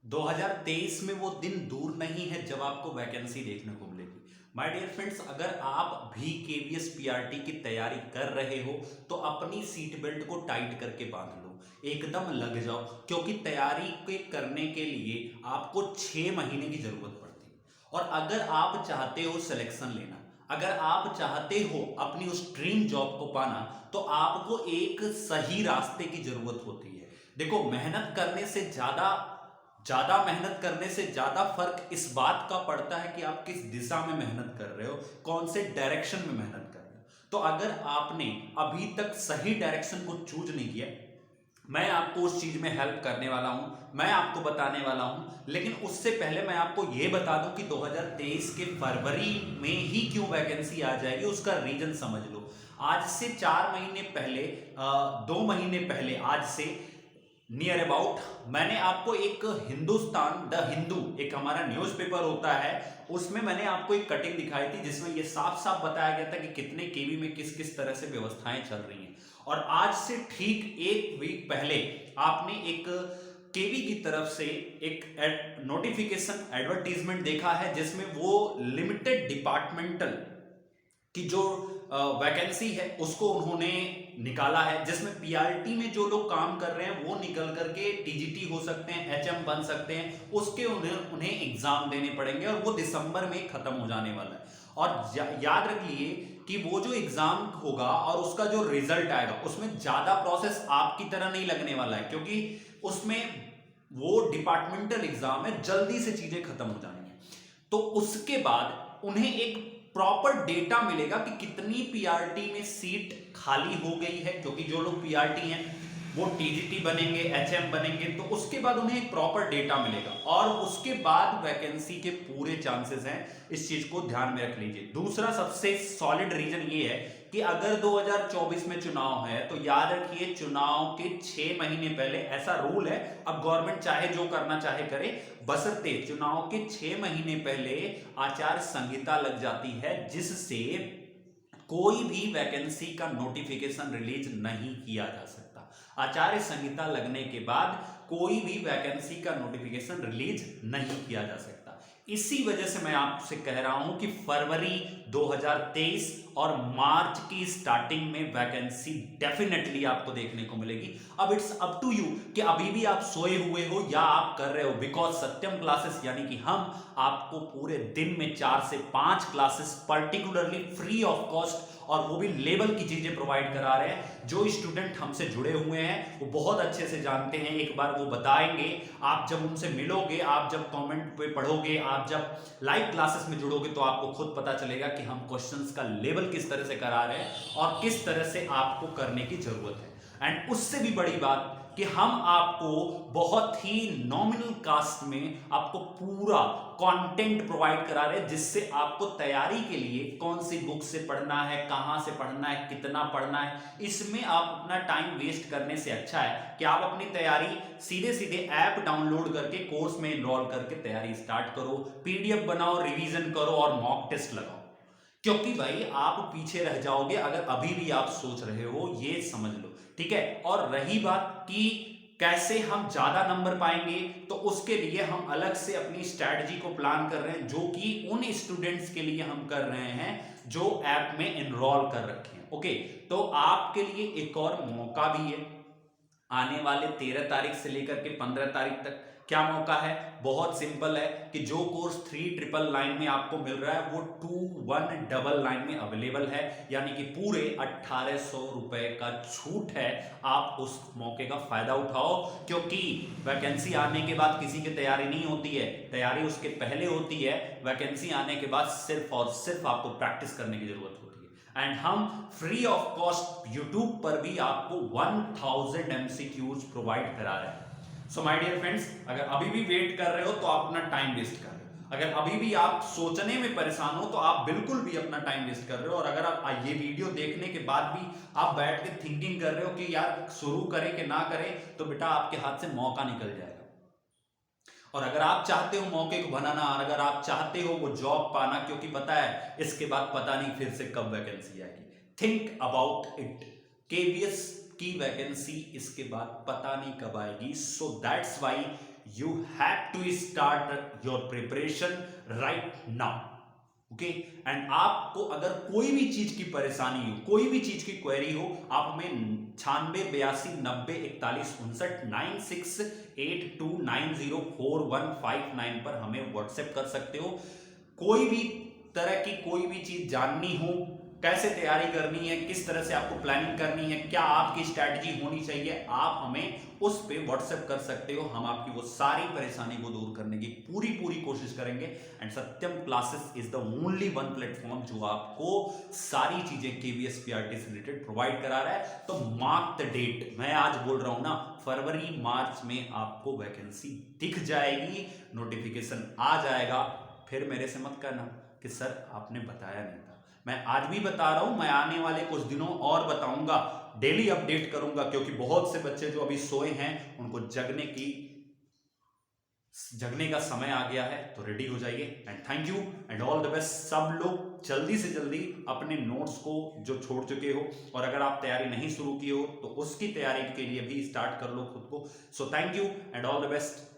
2023 में वो दिन दूर नहीं है जब आपको वैकेंसी देखने को मिलेगी। माय डियर फ्रेंड्स, अगर आप भी केवीएस पीआरटी की तैयारी कर रहे हो तो अपनी सीट बेल्ट को टाइट करके बांध लो, एकदम लग जाओ, क्योंकि तैयारी के करने के लिए आपको 6 महीने की जरूरत पड़ती है। और अगर आप चाहते हो सिलेक्शन लेना, अगर आप चाहते हो अपनी उस ड्रीम जॉब को पाना, तो आपको एक सही रास्ते की जरूरत होती है। देखो, मेहनत करने से ज्यादा ज्यादा मेहनत करने से ज्यादा फर्क इस बात का पड़ता है कि आप किस दिशा में मेहनत कर रहे हो, कौन से डायरेक्शन में मेहनत कर रहे हो। तो अगर आपने अभी तक सही डायरेक्शन को चूज नहीं किया, मैं आपको उस चीज में हेल्प करने वाला हूं, मैं आपको बताने वाला हूं। लेकिन उससे पहले मैं आपको यह बता दूं कि 2023 के फरवरी में ही क्यों वैकेंसी आ जाएगी, उसका रीजन समझ लो। आज से 4 महीने पहले, 2 महीने पहले, आज से नियर अबाउट, मैंने आपको एक हिंदुस्तान द हिंदू, एक हमारा न्यूज़पेपर होता है, उसमें मैंने आपको एक कटिंग दिखाई थी जिसमें यह साफ साफ बताया गया था कि कितने केवी में किस किस तरह से व्यवस्थाएं चल रही हैं। और आज से ठीक एक वीक पहले आपने एक केवी की तरफ से एक नोटिफिकेशन एडवर्टीजमेंट देखा है जिसमें वो लिमिटेड डिपार्टमेंटल कि जो वैकेंसी है उसको उन्होंने निकाला है, जिसमें पीआरटी में जो लोग काम कर रहे हैं वो निकल करके टीजीटी हो सकते हैं, एचएम बन सकते हैं, उसके उन्हें एग्जाम देने पड़ेंगे और वो दिसंबर में खत्म हो जाने वाला है। और याद रखिए कि वो जो एग्जाम होगा और उसका जो रिजल्ट आएगा उसमें ज्यादा प्रोसेस आपकी तरह नहीं लगने वाला है, क्योंकि उसमें वो डिपार्टमेंटल एग्जाम है, जल्दी से चीजें खत्म हो जाएंगी। तो उसके बाद उन्हें एक प्रॉपर डेटा मिलेगा कि कितनी पीआरटी में सीट खाली हो गई है, क्योंकि जो लोग पीआरटी हैं वो टीजीटी बनेंगे, एचएम बनेंगे, तो उसके बाद उन्हें एक प्रॉपर डेटा मिलेगा और उसके बाद वैकेंसी के पूरे चांसेस हैं। इस चीज को ध्यान में रख लीजिए। दूसरा सबसे सॉलिड रीजन ये है कि अगर 2024 में चुनाव है तो याद रखिए चुनाव के 6 महीने पहले, ऐसा रूल है, अब गवर्नमेंट चाहे जो करना चाहे करे, बशर्ते चुनाव के 6 महीने पहले आचार संहिता लग जाती है, जिससे कोई भी वैकेंसी का नोटिफिकेशन रिलीज नहीं किया जा सकता। आचार्य संहिता लगने के बाद कोई भी वैकेंसी का नोटिफिकेशन रिलीज नहीं किया जा सकता। इसी वजह से मैं आपसे कह रहा हूं कि फरवरी 2023 और मार्च की स्टार्टिंग में वैकेंसी डेफिनेटली आपको देखने को मिलेगी। अब इट्स अप टू यू कि अभी भी आप सोए हुए हो या आप कर रहे हो, बिकॉज सत्यम क्लासेस यानी कि हम आपको पूरे दिन में 4 से 5 classes particularly free of cost और वो भी लेवल की चीजें प्रोवाइड करा रहे हैं। जो स्टूडेंट हमसे जुड़े हुए हैं वो बहुत अच्छे से जानते हैं, एक बार वो बताएंगे। आप जब उनसे मिलोगे, आप जब कमेंट पे पढ़ोगे, आप जब लाइव क्लासेस में जुड़ोगे, तो आपको खुद पता चलेगा कि हम क्वेश्चंस का लेवल किस तरह से करा रहे हैं और किस तरह से आपको करने की जरूरत है। एंड उससे भी बड़ी बात कि हम आपको बहुत ही नॉमिनल कास्ट में आपको पूरा कंटेंट प्रोवाइड करा रहे हैं, जिससे आपको तैयारी के लिए कौन सी बुक से पढ़ना है, कहां से पढ़ना है, कितना पढ़ना है, इसमें आप अपना टाइम वेस्ट करने से अच्छा है कि आप अपनी तैयारी सीधे सीधे ऐप डाउनलोड करके कोर्स में एनरोल करके तैयारी स्टार्ट करो, पीडीएफ बनाओ, रिवीजन करो और मॉक टेस्ट लगाओ। क्योंकि भाई आप पीछे रह जाओगे अगर अभी भी आप सोच रहे हो, ये समझ लो, ठीक है। और रही बात कि कैसे हम ज्यादा नंबर पाएंगे, तो उसके लिए हम अलग से अपनी स्ट्रैटेजी को प्लान कर रहे हैं, जो कि उन स्टूडेंट्स के लिए हम कर रहे हैं जो ऐप में एनरोल कर रखे हैं। ओके, तो आपके लिए एक और मौका भी है आने वाले 13 तारीख से लेकर के 15 तारीख तक। क्या मौका है? बहुत सिंपल है कि जो कोर्स 3999 में आपको मिल रहा है वो 2199 में अवेलेबल है, यानी कि पूरे 1800 रुपए का छूट है। आप उस मौके का फायदा उठाओ, क्योंकि वैकेंसी आने के बाद किसी की तैयारी नहीं होती है, तैयारी उसके पहले होती है। वैकेंसी आने के बाद सिर्फ और सिर्फ आपको प्रैक्टिस करने की जरूरत होती है। एंड हम फ्री ऑफ कॉस्ट यूट्यूब पर भी आपको 1000 एमसीक्यूज प्रोवाइड करा रहे हैं। सो माय डियर फ्रेंड्स, अगर अभी भी वेट कर रहे हो तो आप अपना टाइम वेस्ट कर रहे हो। अगर अभी भी आप सोचने में परेशान हो तो आप बिल्कुल भी अपना टाइम वेस्ट कर रहे हो। और अगर आप ये वीडियो देखने के बाद भी आप बैठ के थिंकिंग कर रहे हो कि यार शुरू करें कि ना करें, तो बेटा आपके हाथ से मौका निकल जाएगा। और अगर आप चाहते हो मौके को बनाना, अगर आप चाहते हो वो जॉब पाना, क्योंकि पता है इसके बाद पता नहीं फिर से कब वैकेंसी आएगी, थिंक अबाउट इट। केवीएस की वैकेंसी इसके बाद पता नहीं कब आएगी। So that's why you have to start your preparation right now. Okay and आपको अगर कोई भी चीज की परेशानी हो, कोई भी चीज की क्वेरी हो, आप हमें 9692415969 पर हमें व्हाट्सएप कर सकते हो। कोई भी तरह की कोई भी चीज जाननी हो, कैसे तैयारी करनी है, किस तरह से आपको प्लानिंग करनी है, क्या आपकी स्ट्रैटेजी होनी चाहिए, आप हमें उस पे व्हाट्सएप कर सकते हो। हम आपकी वो सारी परेशानी को दूर करने की पूरी पूरी कोशिश करेंगे। And Satyam classes is the only one platform जो आपको सारी चीजें केवीएस पीआरटी से रिलेटेड प्रोवाइड करा रहा है। तो मार्क द डेट, मैं आज बोल रहा हूं ना, फरवरी मार्च में आपको वैकेंसी दिख जाएगी, नोटिफिकेशन आ जाएगा। फिर मेरे से मत कहना कि सर आपने बताया नहीं था। मैं आज भी बता रहा हूं, मैं आने वाले कुछ दिनों और बताऊंगा, डेली अपडेट करूंगा, क्योंकि बहुत से बच्चे जो अभी सोए हैं उनको जगने का समय आ गया है। तो रेडी हो जाइए and thank you and all the best. सब लोग जल्दी से जल्दी अपने नोट्स को जो छोड़ चुके हो, और अगर आप तैयारी नहीं शुरू की हो तो उसकी तैयारी के लिए भी स्टार्ट कर लो खुद को। So thank you and all the best.